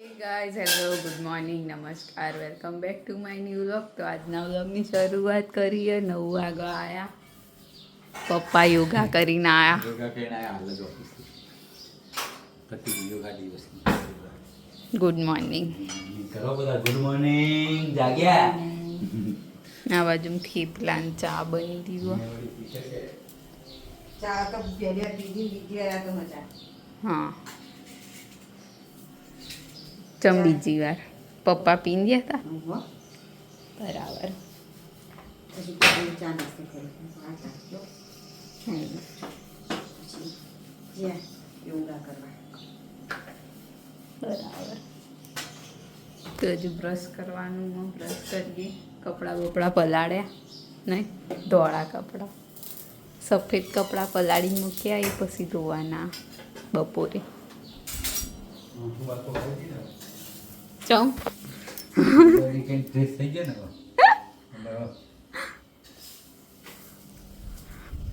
Hey guys, hello, good morning, નમસ્કાર, welcome back to my new vlog. તો આજના વ્લોગની શરૂઆત કરીએ. 9 વાગ્યા આવ્યા, પપ્પા યોગા કરીને આવ્યા. Good morning. જાગ્યા. આ બાજુ થેપલા ને ચા બની દીધો. હા, ચમ બીજી વાર પપ્પા પીને ગયા હતા. બરાબર. બરાબર. તો હજુ બ્રશ કરવાનું, બ્રશ કરીએ. કપડાં બપડા પલાળ્યા નહીં, ધોળા કપડાં, સફેદ કપડાં પલાળી મૂક્યા, એ પછી ધોવાના બપોરે. ચમ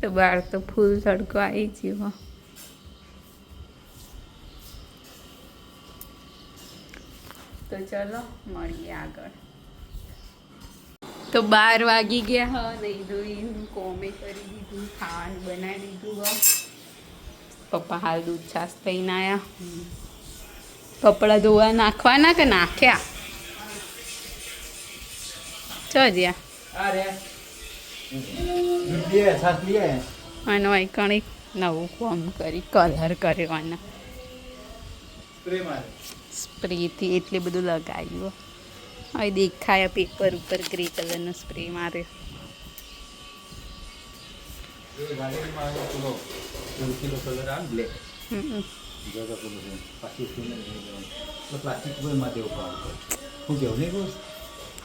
તો બહાર તો ફૂલ તડકો આવી ગયો. તો ચલો મળીએ આગળ. તો 12 વાગી ગયા. હા, નહીં ધોઈને કોમે કરી દીધું, ખાવાનું બનાવી દીધું. પપ્પા હાલ દૂધ છાશ પીને આવ્યા. કપડાં ધોવા નાખવાના કે નાખ્યા? ચો જ્યાં અને કંઈક નવું કામ કરી, કલર કરવાના. સ્પ્રેથી એટલે બધું લગાવ્યું. હવે દેખાયા પેપર ઉપર ગ્રે કલરનો સ્પ્રે માર્યો.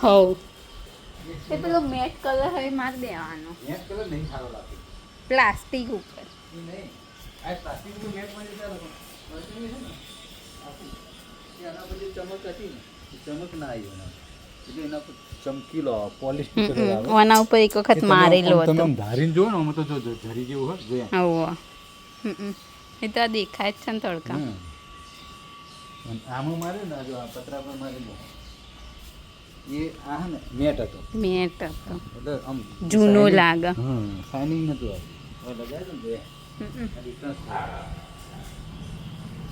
હવ એ પેલો મેટ કલર હવે મારી દેવાનો. પ્લાસ્ટિક ઉપર ચમકીલો પોલિશ આના ઉપર એક વખત મારેલો હતો. ધારીને જો ને અમે તો જો ઝરી જેવું હોય જોયા. એ તો આ દેખાય જ છે ને તડકા. આમાં મારે ને જો આ પતરા પર મારેલો એ આ ને મેટ હતો. મેટ હતો એટલે આમ જૂનો લાગે. શાઇનિંગ નતું આવે લગાય ને ડિફરન્સ.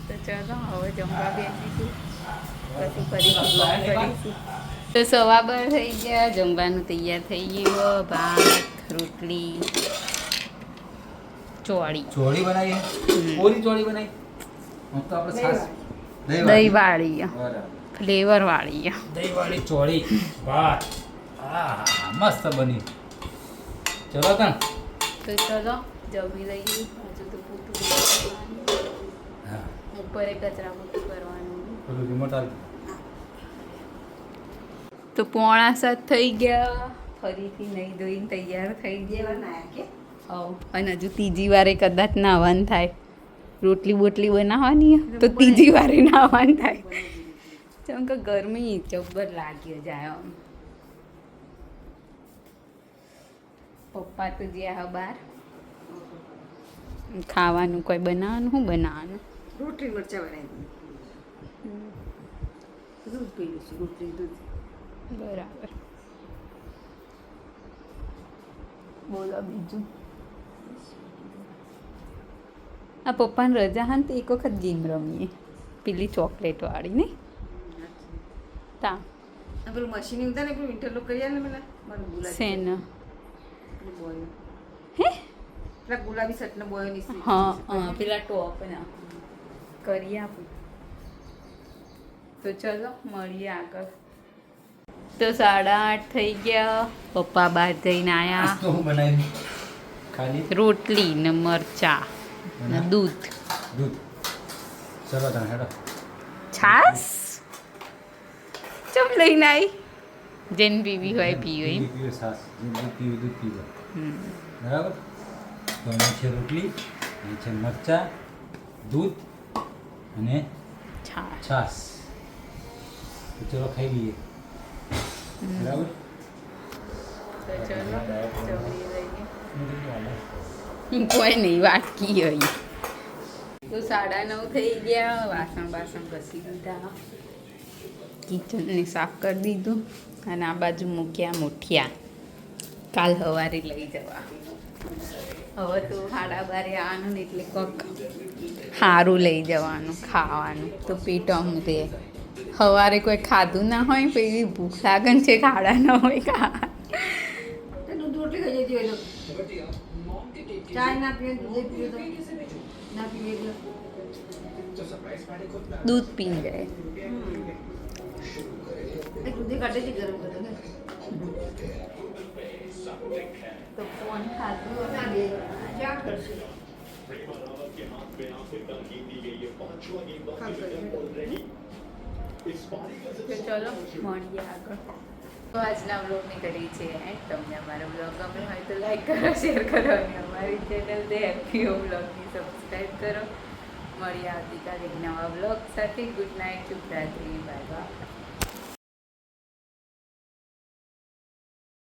તો ચાલો હવે જમવા બેસીશું, પછી કરીશું. તો 12:15 થઈ ગયા, જમવાનું તૈયાર થઈ ગયું. ભાત, રોટલી, ચોળી બનાવીએ. પૂરી ચોળી બનાવી. હું તો આપણે છાસ દહીં વાળી, ફ્લેવર વાળી, દહીં વાળી ચોળી ભાત. હા, મસ્ત બની. ચલો તન તો ચલો જમી લઈએ. હજુ તો પૂતું ઉપર કચરા પોતું કરવાનું. પેલું રિમોટ આલ. તો 6:45 થઈ ગયા. ફરીથી નહીં ધોઈને તૈયાર થઈ ગયા. અને હજુ ત્રીજી વારે કદાચ નાહવાનું થાય. રોટલી બોટલી બનાવવાની તો ત્રીજી વારે નાહવાનું થાય. જેમ કે ગરમી જબ્બર લાગી જાય. આમ પપ્પા તો જ્યાં બહાર ખાવાનું કોઈ બનાવવાનું. શું બનાવવાનું? રોટલી મરચાં બનાવી દૂધ પીલું છે. રોટલી દૂધ. બરાબર. બોલો બીજું. આ પપ્પાને રજા હા તો એક વખત ગેમ રમીએ, પેલી ચોકલેટ વાળી નહીં તા. પેલું મશીન ઉતા ને પેલું ઇન્ટરલોક કરી ને પેલા મને બોલા સેન બોય હે પેલા ગુલાબી શર્ટનો બોય ની. હા હા, પેલા ટોપ ના કરી આપું. તો ચલો મળીએ આગળ. તો 8:30 થઈ ગયા. પપ્પા બહાર જઈને આવ્યા. તો હું બનાવી ખાલી રોટલી ને મરચા ને દૂધ. ચલો તન હેડો. છાસ ચમ લઈને આવી. જેન પીવી હોય પીવે. પીવે છાસ. દૂધ પીવે. બરાબર. તો અહીં છે રોટલી, અહીં છે મરચા, દૂધ અને છાસ. તો ચલો ખાઈ લઈએ. બરાબર. કોઈ નહીં વાટકી હોય. તો 9:30 થઈ ગયા. વાસણ ઘસી દીધા. કિચનને સાફ કરી દીધું અને આ બાજુ મૂક્યા મુઠિયા કાલ સવારે લઈ જવા. હવે તો 12:30 આવવાનું ને એટલે કોક સારું લઈ જવાનું ખાવાનું તો પેટ આમ રહે. સવારે કોઈ ખાધું ના હોય પછી ભૂખ લાગે છે ખાડા ના હોય દૂધ રોટલી ખાઈ જતી હોય તો ચાય ના પીએ દૂધ પીએ તો ના પીએ દૂધ પી જાય. દૂધે કાઢે છે ગરમ કરે ને તો ફોન ખાધું ના દે ક્યાં કરશે તો ચલો મળીએ આગળ. તો આજના બ્લોગની કરી છે એન્ડ તમને અમારો બ્લોગ ગમે હોય તો લાઈક કરો, શેર કરો અને અમારી ચેનલ ધ હેપી હોમ બ્લોગની સબસ્ક્રાઈબ કરો. મળીએ આવતીકાલે એક નવા બ્લોગ સાથે. ગુડ નાઇટ, શુભરાત્રી, બાય બાય.